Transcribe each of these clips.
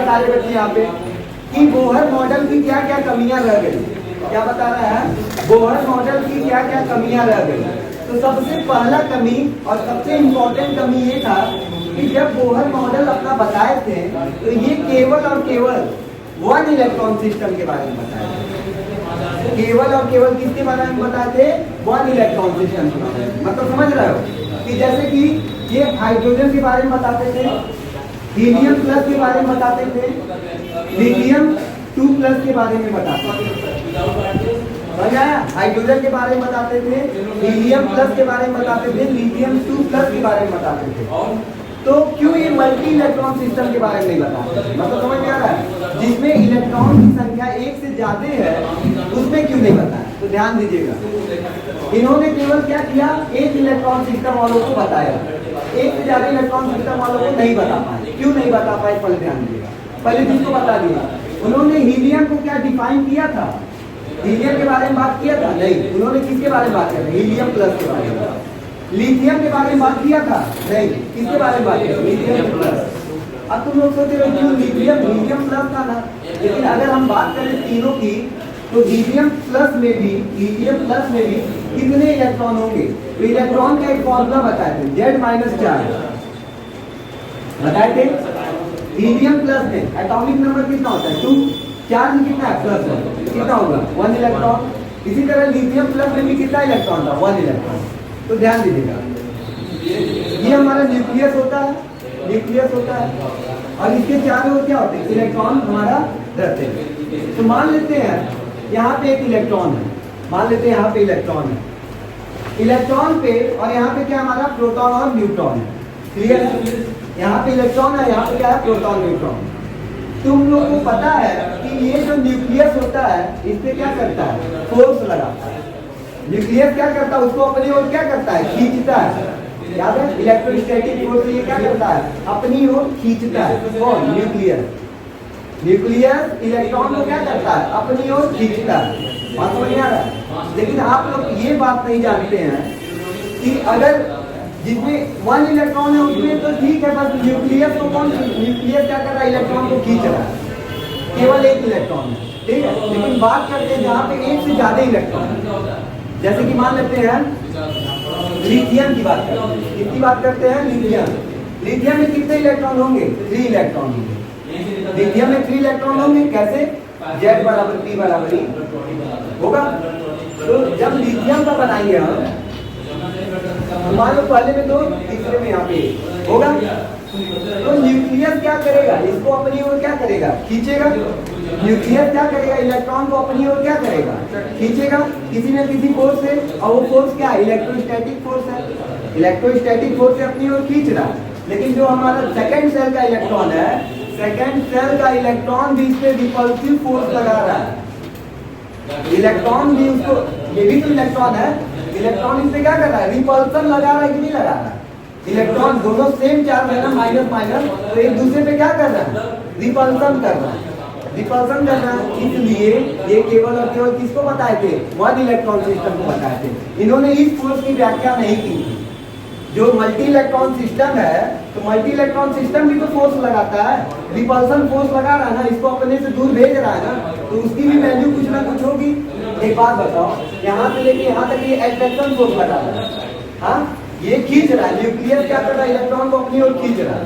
सारे बच्चे यहाँ पे कि बोहर मॉडल की क्या क्या कमियां रह गई। क्या बता रहा है, बोहर मॉडल की क्या क्या कमियां रह गई। तो सबसे पहला कमी और सबसे इम्पोर्टेंट कमी ये था कि जब बोहर मॉडल अपना बताए थे तो ये केवल और केवल वन इलेक्ट्रॉन सिस्टम के बारे में बताए थे। केवल और केवल किसके बारे में बताए थे? वन इलेक्ट्रॉन सिस्टम के बारे में। मतलब समझ रहे हो कि जैसे कि ये हाइड्रोजन के बारे में बताते थे, हीलियम प्लस के बारे में बताते थे, लिथियम 2 प्लस के बारे में बताते थे। हाइड्रोजन के बारे में बताते थे, हीलियम प्लस के बारे में बताते थे, लिथियम 2 प्लस के बारे में बताते थे। तो क्यों ये मल्टी इलेक्ट्रॉन सिस्टम के बारे में नहीं बताते? मतलब समझ में आ रहा है, जिसमें इलेक्ट्रॉन की संख्या एक से ज्यादा है उसमें क्यों नहीं बताया? तो ध्यान दीजिएगा, इन्होंने केवल क्या किया, एक इलेक्ट्रॉन सिस्टम वालों को बताया, एक से ज्यादा इलेक्ट्रॉन सिस्टम वालों को नहीं बता पाए। क्यों नहीं बता पाए? पहले ध्यान दीजिएगा। पहले जिसको बता दिया, उन्होंने हीलियम को क्या डिफाइन किया था? हीलियम के बारे में बात किया था? नहीं। उन्होंने किसके बारे में बात किया था? हीलियम प्लस के बारे में। लिथियम के बारे में बात किया था? नहीं। किसके बारे में बात किया? Lithium plus. अब तुम लोग सोच रहे हो क्यों लिथियम हीलियम प्लस था ना, लेकिन अगर हम बात करें तीनों की तो हीलियम प्लस में भी कितने इलेक्ट्रॉन होंगे? तो इलेक्ट्रॉन का एक फॉर्मूला बताए थे, Z-4 बताए थे। हीलियम प्लस में एटॉमिक नंबर कितना होता है? 2। चार्ज में कितना है? प्लस कितना होगा? 1 इलेक्ट्रॉन। इसी तरह लिथियम प्लस में भी कितना इलेक्ट्रॉन था? 1 इलेक्ट्रॉन। तो ध्यान दीजिएगा, ये हमारा न्यूक्लियस होता है, और इसके चारों ओर क्या होते हैं? इलेक्ट्रॉन हमारा रहते हैं। तो मान लेते हैं यहाँ पे एक इलेक्ट्रॉन है, मान लेते हैं यहाँ पे इलेक्ट्रॉन है, इलेक्ट्रॉन पे और यहाँ पे क्या हमारा प्रोटॉन और न्यूट्रॉन है। क्लियर है? यहाँ पे इलेक्ट्रॉन है, यहाँ पे क्या है? Proton neutron. तुम लोग को पता है कि ये जो न्यूक्लियस होता है इस पे क्या करता है? फोर्स लगाता है। न्यूक्लियस क्या करता है? उसको अपनी ओर क्या करता है? खींचता है। याद है? इलेक्ट्रोस्टैटिक फोर्स ये क्या करता है? अपनी ओर खींचता है। कौन? न्यूक्लियस इलेक्ट्रॉन को क्या करता है? अपनी ओर खींचता है। बात समझ में आ रहा है? लेकिन आप लोग ये बात नहीं जानते हैं कि अगर जिसमें 1 इलेक्ट्रॉन है उसमें तो ठीक है, बस न्यूक्लियस को न्यूक्लियस क्या कर रहा है? इलेक्ट्रॉन को खींच रहा है। केवल एक इलेक्ट्रॉन है, ठीक है। लेकिन बात करते हैं जहाँ पे एक से ज्यादा इलेक्ट्रॉन है, जैसे कि मान लेते हैं लिथियम की बात करते हैं। किसकी बात करते हैं? लिथियम में कितने इलेक्ट्रॉन होंगे? 3 इलेक्ट्रॉन होंगे। लिथियम में 3 इलेक्ट्रॉन होंगे। कैसे? Z बराबर P बराबर E होगा। तो जब लिथियम का बनाएंगे हम, मान लो पहले में 2, तीसरे में यहाँ पे होगा, तो न्यूक्लियस क्या करेगा? इसको अपनी ओर क्या करेगा? खींचेगा। न्यूक्लियस क्या करेगा? इलेक्ट्रॉन को अपनी ओर क्या करेगा? खींचेगा किसी न किसी फोर्स से, और वो फोर्स क्या है? इलेक्ट्रोस्टैटिक फोर्स है। इलेक्ट्रोस्टैटिक फोर्स से अपनी ओर खींच रहा है। लेकिन जो हमारा सेकंड सेल का इलेक्ट्रॉन है, सेकंड सेल का इलेक्ट्रॉन भी इस पे रिपल्सिव फोर्स लगा रहा है। इलेक्ट्रॉन भी उसको, ये भी तो इलेक्ट्रॉन है, इलेक्ट्रॉन इस पे क्या कर रहा है? रिपल्सन लगा रहा है कि नहीं लगा रहा है? इलेक्ट्रॉन दोनों सेम चार्ज है ना, माइनस माइनस, तो एक दूसरे पे क्या कर रहा है? रिपल्सन कर रहा है। रिपल्सन कर रहा है, इसलिए ये केवल और केवल किसको बताए थे? 1 इलेक्ट्रॉन सिस्टम को बताए थे। इन्होंने इस फोर्स की व्याख्या नहीं की थी। जो मल्टी इलेक्ट्रॉन सिस्टम है, तो मल्टी इलेक्ट्रॉन सिस्टम भी तो फोर्स लगाता है, रिपल्सन फोर्स लगा रहा है ना, इसको अपने से दूर भेज रहा है ना, तो उसकी भी वैल्यू कुछ ना कुछ होगी। एक बात बताओ, यहाँ से लेके यहाँ तक ये अट्रैक्शन फोर्स लगा रहा है, हाँ, ये खींच रहा है। न्यूक्लियस क्या कर रहा है? इलेक्ट्रॉन को अपनी ओर खींच रहा है,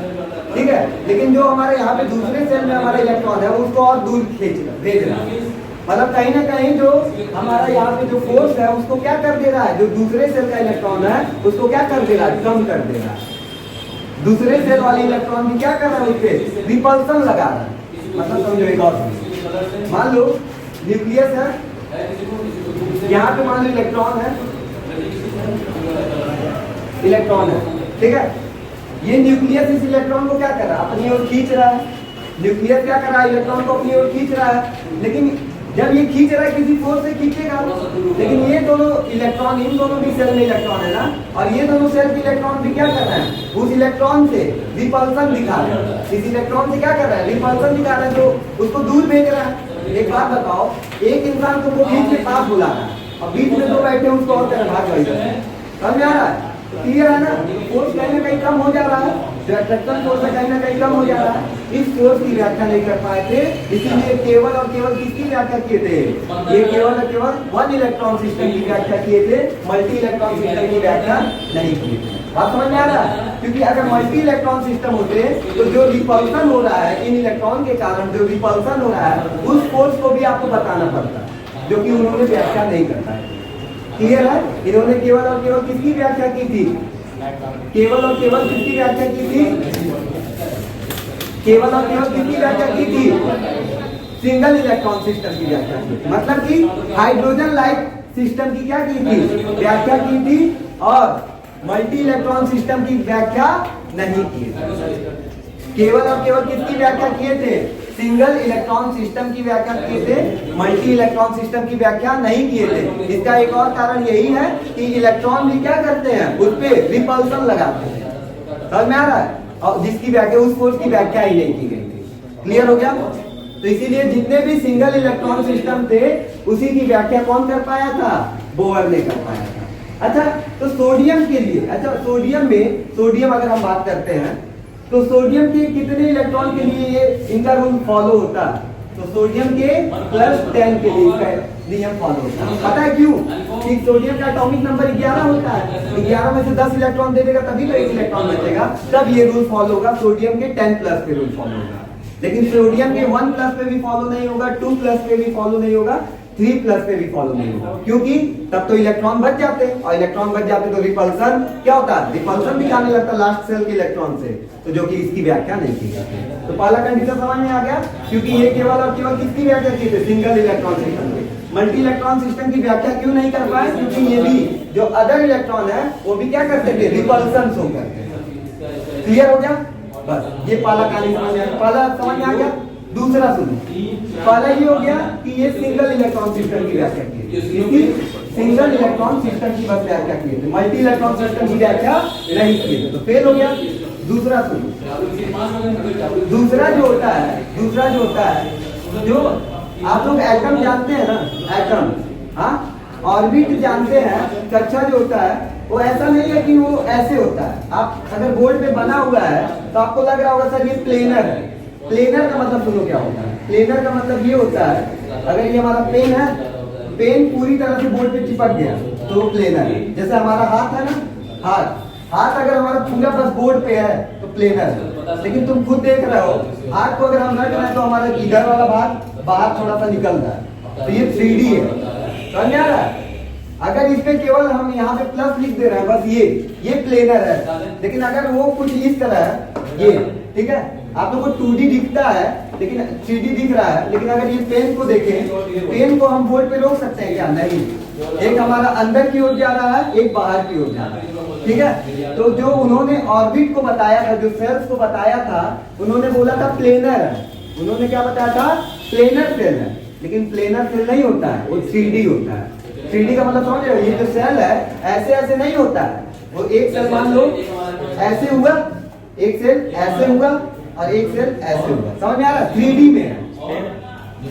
ठीक है। लेकिन जो हमारे यहाँ पे दूसरे सेल में हमारा इलेक्ट्रॉन है उसको और दूर खींच रहा, भेज रहा है। मतलब कहीं ना कहीं जो हमारा यहाँ पे जो फोर्स है उसको क्या कर दे रहा है? जो दूसरे सेल का इलेक्ट्रॉन है उसको क्या कर दे रहा है? कम कर दे रहा है। दूसरे सेल वाले इलेक्ट्रॉन भी क्या कर रहा है? उस पे रिपल्सन लगा रहा है। मतलब समझो एक और, मान लो न्यूक्लियस है, यहाँ पे मान लो इलेक्ट्रॉन है, ठीक है। ये न्यूक्लियस इस इलेक्ट्रॉन को क्या कर रहा है? अपनी ओर खींच रहा है। न्यूक्लियस क्या कर रहा है? इलेक्ट्रॉन को अपनी ओर खींच रहा है। लेकिन जब ये खींच रहा है किसी फोर्स से खींचेगा, लेकिन ये दोनों इलेक्ट्रॉन, इन दोनों भी सेल में इलेक्ट्रॉन है ना, और ये दोनों सेल के इलेक्ट्रॉन भी क्या कर रहे हैं? उस इलेक्ट्रॉन से रिपल्सन दिखा रहे हैं। इस इलेक्ट्रॉन से क्या कर रहा है? रिपल्सन दिखा रहा है, तो उसको दूर भेज रहा है। एक बात बताओ, एक इंसान तुमको बीच में पास बुला रहा है और बीच में 2 बैठे उसको और तरह भाग जाएगा, समझ में आ रहा है? क्लियर है ना? फोर्स कहीं ना कहीं कम हो जा रहा है। जो अट्रैक्शन फोर्स है कहीं ना कहीं कम हो जा रहा है। इस फोर्स की व्याख्या नहीं कर पाए थे, इसीलिए केवल और केवल किसकी व्याख्या किए थे? ये केवल और केवल वन इलेक्ट्रॉन सिस्टम की व्याख्या किए थे, मल्टी इलेक्ट्रॉन सिस्टम की व्याख्या नहीं किए थे। बात समझ में आ रहा है? क्योंकि अगर मल्टी इलेक्ट्रॉन सिस्टम होते तो जो रिपल्सन हो रहा है इन इलेक्ट्रॉन के कारण, जो रिपल्सन हो रहा है उस फोर्स को भी आपको बताना पड़ता है, जो कि उन्होंने व्याख्या नहीं करता है। क्लियर है? इन्होंने केवल और केवल किसकी व्याख्या की थी? केवल और केवल किसकी व्याख्या की थी? केवल और केवल किसकी व्याख्या की थी? सिंगल इलेक्ट्रॉन सिस्टम की व्याख्या की। मतलब कि हाइड्रोजन लाइक सिस्टम की क्या की थी? व्याख्या की थी, और मल्टी इलेक्ट्रॉन सिस्टम की व्याख्या नहीं की। केवल और केवल किसकी व्याख्या किए थे? सिंगल इलेक्ट्रॉन सिस्टम की व्याख्या किए थे, मल्टी इलेक्ट्रॉन सिस्टम की व्याख्या नहीं किए थे। इसका एक और कारण यही है कि इलेक्ट्रॉन भी क्या करते हैं? उस पे रिपल्सन लगाते हैं। समझ में आ रहा है? और जिसकी व्याख्या, उस फोर्स की व्याख्या ही नहीं की गई थी। क्लियर हो गया? तो इसीलिए जितने भी सिंगल इलेक्ट्रॉन सिस्टम थे उसी की व्याख्या कौन कर पाया था? बोहर ने कर पाया था। अच्छा, तो सोडियम के लिए, अच्छा सोडियम में, सोडियम अगर हम बात करते हैं तो सोडियम के कितने इलेक्ट्रॉन के लिए ये इनका रूल फॉलो होता है? तो सोडियम के +10 के लिए इसका नियम फॉलो होता है। पता है क्यों? कि सोडियम का एटॉमिक नंबर 11 होता है, 11 में से 10 इलेक्ट्रॉन दे देगा तभी तो 1 इलेक्ट्रॉन बचेगा, तब ये रूल फॉलो होगा। सोडियम के 10+ पे रूल फॉलो होगा, लेकिन सोडियम के 1+ पे भी फॉलो नहीं होगा, 2+ पे भी फॉलो नहीं होगा, 3+ पे भी फॉलो नहीं होगा। क्योंकि तब तो इलेक्ट्रॉन बच जाते, और इलेक्ट्रॉन बच जाते तो रिपल्सन क्या होता है? रिपल्सन दिखाने लगता लास्ट सेल के इलेक्ट्रॉन से, तो जो कि इसकी व्याख्या नहीं की जाती। तो पहला कंडीशन समझ में आ गया? क्योंकि ये केवल और केवल किसकी व्याख्या की थी? सिंगल इलेक्ट्रॉन सिस्टम की। मल्टी इलेक्ट्रॉन सिस्टम की व्याख्या क्यों नहीं कर पाए? क्योंकि ये भी जो अदर इलेक्ट्रॉन है वो भी क्या करते थे? रिपल्सन शो करते हैं। क्लियर हो गया? बस ये पहला कहानी समझ में आ गया। पहला समझ में आ गया। दूसरा सुनो, पहला ये हो गया कि ये सिंगल इलेक्ट्रॉन सिस्टम की व्याख्या की, इसकी सिंगल इलेक्ट्रॉन सिस्टम की बस व्याख्या की थी, मल्टी इलेक्ट्रॉन सिस्टम की व्याख्या नहीं की थी, तो फेल हो गया। दूसरा सुनो, दूसरा जो होता है, जो आप लोग एटम जानते हैं ना, एटम, हाँ, ऑर्बिट जानते हैं, कक्षा जो होता है वो ऐसा नहीं है कि वो ऐसे होता है। आप अगर बोर्ड पे बना हुआ है तो आपको लग रहा होगा सर ये प्लेनर है। प्लेनर का मतलब सुनो क्या होता है? प्लेनर का मतलब ये होता है, अगर ये हमारा पेन है, पेन पूरी तरह से बोर्ड पे चिपक गया तो वो प्लेनर है। जैसे हमारा हाथ है ना, हाथ अगर हमारा पूरा बस बोर्ड पे है तो प्लेनर है। लेकिन तुम खुद देख रहे हो, हाथ को अगर हम रख रहे हैं तो हमारा इधर वाला भाग बाहर थोड़ा सा निकल रहा है, तो ये 3D है। समझ आ रहा है? अगर इस पे केवल हम यहाँ पे प्लस लिख दे रहे हैं, बस ये प्लेनर है। लेकिन अगर वो कुछ इस तरह है, ये ठीक है, आप लोगों को 2D दिखता है लेकिन 3D दिख रहा है, लेकिन अगर ये पेन को देखें, पेन को हम बोर्ड पे रोक सकते हैं क्या? नहीं। एक हमारा अंदर की ओर जा रहा है, एक बाहर की ओर जा रहा है, ठीक है। तो जो उन्होंने ऑर्बिट को बताया था, जो सेल्स को बताया था, उन्होंने बोला था प्लेनर है। उन्होंने क्या बताया था? प्लेनर सेल है। लेकिन प्लेनर सेल नहीं होता है, वो 3D होता है। 3D का मतलब समझ रहे हो? ये जो सेल है ऐसे ऐसे नहीं होता है। वो एक सेल मान लो ऐसे हुआ, एक सेल ऐसे हुआ और एक सेल ऐसे हुआ। समझ में आ रहा है? 3D में है,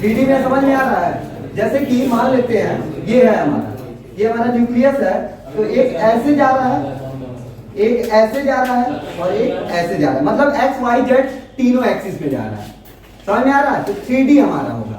3D में समझ में आ रहा है। जैसे कि मान लेते हैं ये है हमारा, ये हमारा न्यूक्लियस है, तो एक ऐसे जा रहा है, एक ऐसे जा रहा है और एक ऐसे जा रहा है, मतलब एक्स वाई जेड तीनों एक्सिस में जा रहा है। समझ में आ रहा है? तो 3D हमारा होगा।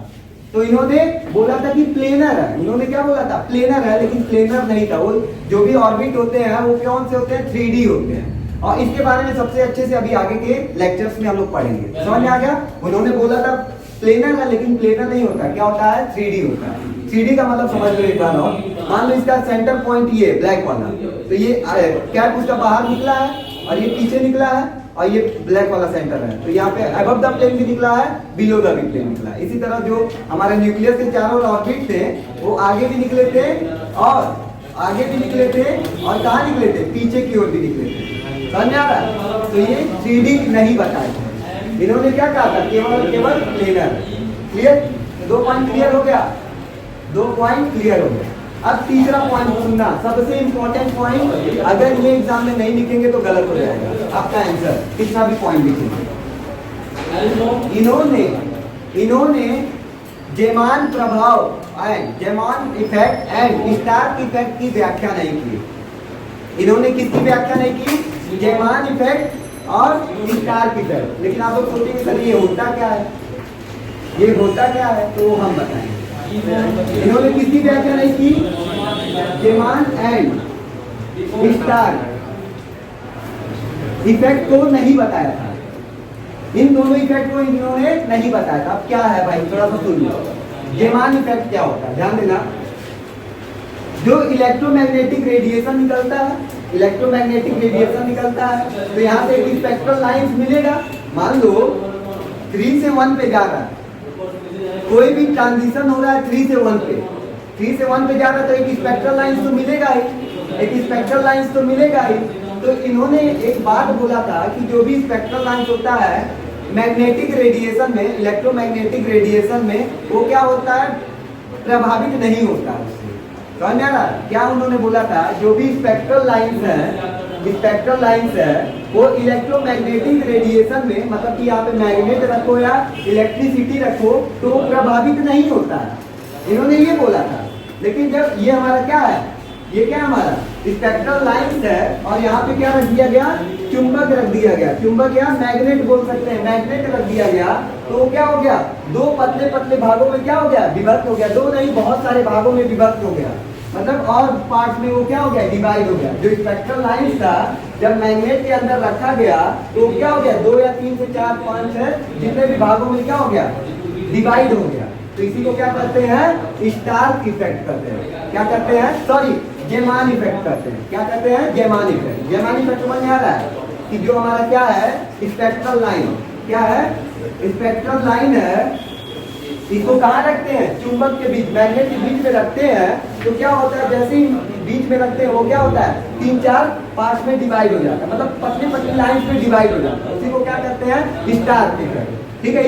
तो इन्होंने बोला था कि प्लेनर है। उन्होंने क्या बोला था? प्लेनर है, लेकिन प्लेनर नहीं था। वो जो भी ऑर्बिट होते हैं वो कौन से होते हैं? 3D होते हैं। और इसके बारे में सबसे अच्छे से अभी आगे के लेक्चर्स में हम लोग पढ़ेंगे। समझ में आ गया? उन्होंने बोला था प्लेनर है, लेकिन प्लेनर नहीं होता। क्या होता है? 3D होता है। 3D का मतलब समझ लो एक बार और, मान लो इसका सेंटर पॉइंट ये ब्लैक वाला, तो ये कैप उसका बाहर निकला है और ये पीछे निकला है और ये ब्लैक वाला सेंटर है। तो यहाँ पे अबव द प्लेन भी निकला है, बिलो द प्लेन निकला है। इसी तरह जो हमारे न्यूक्लियस के चारों ऑर्बिट थे वो आगे भी निकले थे और आगे भी निकले थे और कहाँ निकले थे? पीछे की ओर भी निकले थे। समझ में आ रहा है? तो ये 3D नहीं बताए थे। इन्होंने क्या कहा था? केवल और केवल प्लेनर। क्लियर? 2 पॉइंट क्लियर हो गया, 2 पॉइंट क्लियर हो गया। अब तीसरा पॉइंट सुनना, सबसे इंपॉर्टेंट पॉइंट। अगर ये एग्जाम में नहीं लिखेंगे तो गलत हो जाएगा आपका आंसर, कितना भी पॉइंट लिखेंगे। इन्होंने जेमान प्रभाव and Zeeman effect and Stark effect की व्याख्या नहीं की। इन्होंने किसकी व्याख्या नहीं की? जेमान इफेक्ट और स्टार की तरफ। लेकिन आप लोग सोचेंगे सर ये होता क्या है, ये होता क्या है, तो हम बताएंगे। इन्होंने किसकी व्याख्या नहीं की, जेमान एंड स्टार इफेक्ट को नहीं बताया था, इन दोनों इफेक्ट को इन्होंने नहीं बताया था। अब क्या है भाई, थोड़ा सा सुनिए। जेमान इफेक्ट क्या होता है, ध्यान देना। जो इलेक्ट्रोमैग्नेटिक रेडिएशन निकलता है, इलेक्ट्रोमैग्नेटिक रेडिएशन निकलता है, तो यहाँ से एक स्पेक्ट्रल लाइंस मिलेगा। मान लो 3 से 1 पे जा रहा है, कोई भी ट्रांजिशन हो रहा है 3 से 1 पे, 3 से 1 पे जा रहा है, तो एक स्पेक्ट्रल लाइंस तो मिलेगा ही, एक स्पेक्ट्रल लाइंस तो मिलेगा ही। तो इन्होंने एक बात बोला था कि जो भी स्पेक्ट्रल लाइंस होता है मैग्नेटिक रेडिएशन में, इलेक्ट्रोमैग्नेटिक रेडिएशन में, वो क्या होता है, प्रभावित नहीं होता है उससे। समझ में आ रहा है? क्या उन्होंने बोला था, जो भी स्पेक्ट्रल लाइंस है, स्पेक्ट्रल लाइंस है, वो इलेक्ट्रोमैग्नेटिक रेडिएशन में, मतलब कि यहाँ पे मैग्नेट रखो या इलेक्ट्रिसिटी रखो तो प्रभावित नहीं होता है, इन्होंने ये बोला था। लेकिन जब ये हमारा क्या है, ये क्या हमारा स्पेक्ट्रल लाइंस है, और यहाँ पे क्या रख दिया गया, चुंबक रख दिया गया, चुंबक या मैग्नेट बोल सकते हैं, मैग्नेट रख दिया गया, तो क्या हो गया, दो पतले पतले भागों में क्या हो गया, विभक्त हो गया। दो नहीं, बहुत सारे भागों में विभक्त हो गया, मतलब और पार्ट में वो क्या हो गया, डिवाइड हो गया। जो स्पेक्ट्रल लाइंस था जब मैग्नेट के अंदर रखा गया तो क्या हो गया, 2 या 3 से 4 5 6 जितने भी भागों में क्या हो गया, डिवाइड हो गया। तो इसी को क्या कहते हैं, स्टार इफेक्ट कहते हैं। क्या कहते हैं, सॉरी, जेमान इफेक्ट कहते हैं। क्या कहते हैं, जेमान इफेक्ट। जेमान इफेक्ट समझ में आ रहा है कि जो हमारा क्या है, स्पेक्ट्रल लाइन, क्या है, स्पेक्ट्रल लाइन है, इसको कहाँ रखते हैं, चुंबक के बीच, मैग्नेट के बीच में रखते हैं, तो क्या होता है, जैसे ही बीच में रखते हैं वो क्या होता है, 3-4 पार्ट में डिवाइड हो जाता है, मतलब पतली पतली लाइन में डिवाइड हो जाता है। उसी को क्या कहते हैं, स्टार इफेक्ट। ठीक है,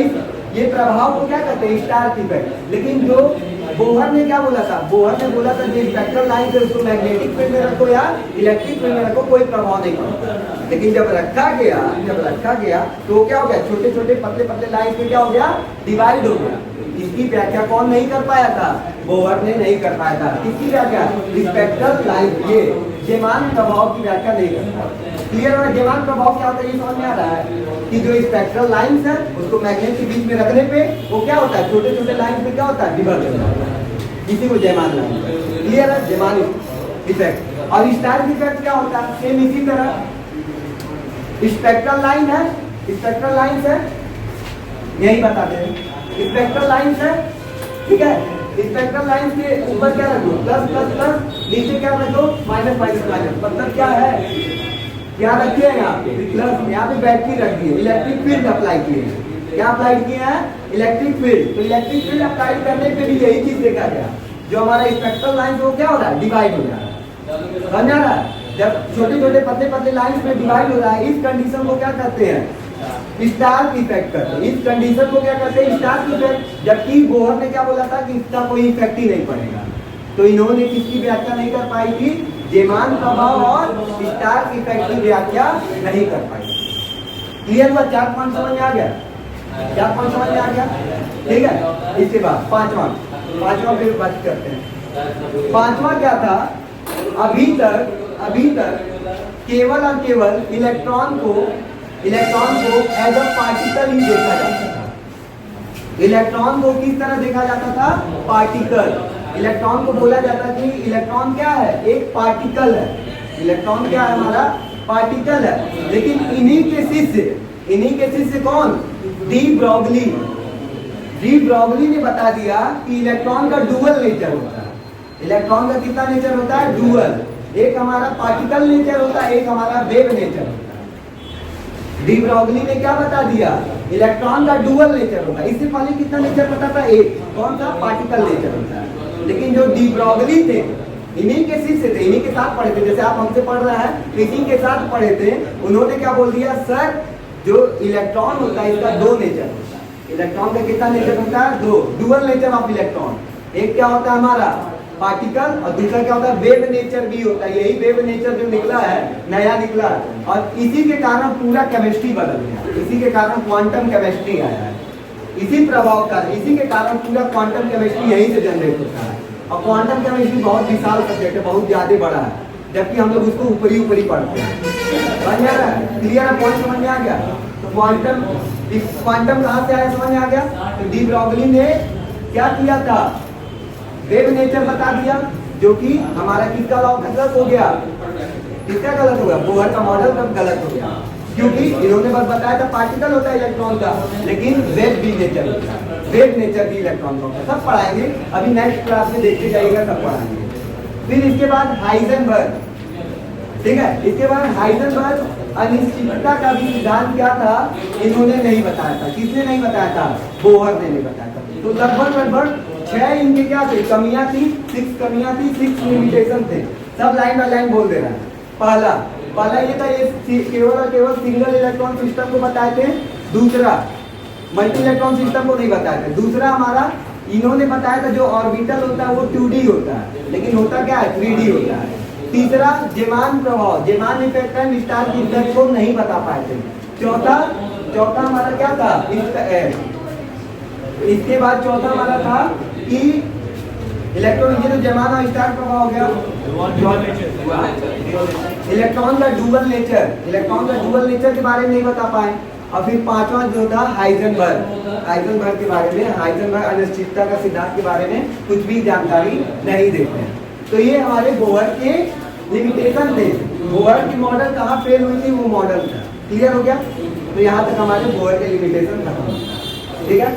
ये प्रभाव को क्या कहते हैं, स्टार इफेक्ट। लेकिन जो बोहर ने क्या बोला था, बोहर ने बोला था जो स्पेक्ट्रल लाइन है उसको मैग्नेटिक फील्ड में रखो या इलेक्ट्रिक फील्ड में रखो, कोई प्रभाव नहीं पड़ता। लेकिन जब रखा गया तो क्या हो गया, छोटे छोटे पतले पतले लाइन में क्या हो गया, डिवाइड हो गया। इसकी व्याख्या कौन नहीं कर पाया था, बोहर ने नहीं कर पाया था। किसकी व्याख्या, स्पेक्ट्रल लाइन, ये जेमान प्रभाव की व्याख्या नहीं कर पाया। क्लियर है, जेमान प्रभाव क्या होता है, ये समझ में आ रहा है कि जो स्पेक्ट्रल लाइंस है उसको मैग्नेट के बीच में रखने पे वो क्या होता है, छोटे छोटे लाइन में क्या होता है, विभक्त हो जाता है। इसी को जेमान लाइन। क्लियर है, जेमान इफेक्ट। और स्टार इफेक्ट क्या होता है, सेम इसी तरह स्पेक्ट्रल लाइन है, स्पेक्ट्रल लाइंस है, यही बताते हैं, स्पेक्ट्रल लाइंस है, ठीक है। स्पेक्ट्रल लाइंस के ऊपर क्या रखो, प्लस प्लस प्लस, नीचे क्या रखो, माइनस माइनस माइनस। मतलब क्या है, क्या रखे हैं यहाँ पे प्लस, यहाँ पे बैटरी रख दी है, इलेक्ट्रिक फील्ड अप्लाई किए हैं। क्या अप्लाई किए हैं, इलेक्ट्रिक फील्ड। तो इलेक्ट्रिक फील्ड अप्लाई करने पे भी यही चीज देखा गया, जो हमारा स्पेक्ट्रल लाइन वो क्या हो रहा है, डिवाइड हो जा रहा है। समझ आ रहा है, जब छोटे छोटे पतले पतले लाइंस में डिवाइड हो रहा है, इस कंडीशन को क्या कहते हैं, स्टार इफेक्ट करते हैं। इस कंडीशन को क्या कहते हैं, स्टार इफेक्ट। जबकि बोहर ने क्या बोला था कि इसका कोई इफेक्ट ही नहीं पड़ेगा, तो इन्होंने किसकी व्याख्या नहीं कर पाई थी, जेमान प्रभाव और स्टार इफेक्ट की व्याख्या नहीं कर पाई। क्लियर हुआ, 4 पॉइंट समझ में आ गया, 4 पॉइंट समझ में आ गया, ठीक है। इसके बाद पांचवा फिर बात करते हैं। पांचवा क्या था, अभी तक केवल और केवल इलेक्ट्रॉन को एज अ पार्टिकल ही देखा जाता था। इलेक्ट्रॉन को किस तरह देखा जाता था, पार्टिकल। इलेक्ट्रॉन को बोला जाता कि इलेक्ट्रॉन क्या है, एक पार्टिकल है। इलेक्ट्रॉन क्या है, हमारा पार्टिकल है। लेकिन इन्हीं के शिष्य कौन, डी ब्रॉगली ने बता दिया कि इलेक्ट्रॉन का डुअल नेचर होता है। इलेक्ट्रॉन का कितना नेचर होता है, डुअल। एक हमारा पार्टिकल नेचर होता है, एक हमारा वेव नेचर होता है। डी ब्रॉगली ने क्या बता दिया, इलेक्ट्रॉन का डुअल नेचर होता है। इससे पहले कितना नेचर पता था, एक, कौन सा, पार्टिकल नेचर होता है। लेकिन जो डी ब्रॉगली थे, इन्हीं के शिष्य थे, इन्हीं के साथ पढ़े थे, जैसे आप हमसे पढ़ रहे हैं, इन्हीं के साथ पढ़े थे। उन्होंने क्या बोल दिया, सर जो इलेक्ट्रॉन होता है इसका 2 नेचर होता है। इलेक्ट्रॉन का कितना नेचर होता है, 2, डुअल नेचर ऑफ इलेक्ट्रॉन। एक क्या होता है हमारा पार्टिकल, और दूसरा क्या होता है, वेव नेचर भी होता है। यही वेव नेचर जो निकला है, नया निकला है, और इसी के कारण पूरा केमिस्ट्री बदल गया। इसी के कारण क्वांटम केमिस्ट्री आया है। इसी प्रभाव का, इसी के कारण पूरा क्वांटम केमिस्ट्री यहीं से जनरेट होता है। और क्वांटम केमिस्ट्री बहुत विशाल सब्जेक्ट है, बहुत ज्यादा बड़ा है। जबकि हम लोग उसको ऊपरी ऊपरी पढ़ते हैं। समझ में आ रहा है? क्लियर है? पॉइंट समझ में आ गया? तो क्वांटम, क्वांटम कहाँ से आया समझ में आ गया? तो डी ब्रॉगली ने क्या किया था? वेव नेचर बता दिया, जो कि हमारा किसका लॉ गलत हो गया? किसका गलत हो गया? बोहर का मॉडल तब गलत हो गया, क्योंकि इन्होंने बस बताया था पार्टिकल होता है इलेक्ट्रॉन का, लेकिन वेव भी नेचर होता है, वेव नेचर भी इलेक्ट्रॉन का होता है। सब पढ़ाएंगे, अभी नेक्स्ट क्लास में देखते जाइएगा, सब पढ़ाएंगे। फिर इसके बाद हाइजेनबर्ग, ठीक है, इसके बाद हाइजेनबर्ग अनिश्चितता का भी सिद्धांत क्या था इन्होंने नहीं बताया था। किसने नहीं बताया था? बोहर ने नहीं बताया था। तो लगभग 6 इनके क्या थे? कमियां थी, 6 कमियां थी, 6 लिमिटेशन थे। सब लाइन बाय लाइन बोल दे रहा है। पहला ये था, ये केवल और केवल सिंगल इलेक्ट्रॉन सिस्टम को बताए थे। दूसरा मल्टी इलेक्ट्रॉन सिस्टम को नहीं बताए थे। दूसरा हमारा इन्होंने बताया था जो ऑर्बिटल होता है वो 2D होता है, लेकिन होता क्या है? 3D होता है। तीसरा जेमान प्रभाव, जेमान इफेक्ट एंड स्टार की इफेक्ट को नहीं बता पाए थे। चौथा हमारा क्या था? इसके बाद चौथा हमारा था कि इलेक्ट्रॉन, ये तो जेमान और स्टार प्रभाव हो गया। इलेक्ट्रॉन का डुअल नेचर के बारे में नहीं बता पाए। और फिर पांचवा जो था हाइजेनबर्ग के बारे में, हाइजेनबर्ग अनिश्चितता का सिद्धांत के बारे में कुछ भी जानकारी नहीं देते हैं। तो ये हमारे बोहर के लिमिटेशन थे। बोहर की मॉडल कहाँ फेल हुई थी? वो मॉडल था। क्लियर हो गया? तो यहाँ तक हमारे बोहर के लिमिटेशन खत्म। ठीक है।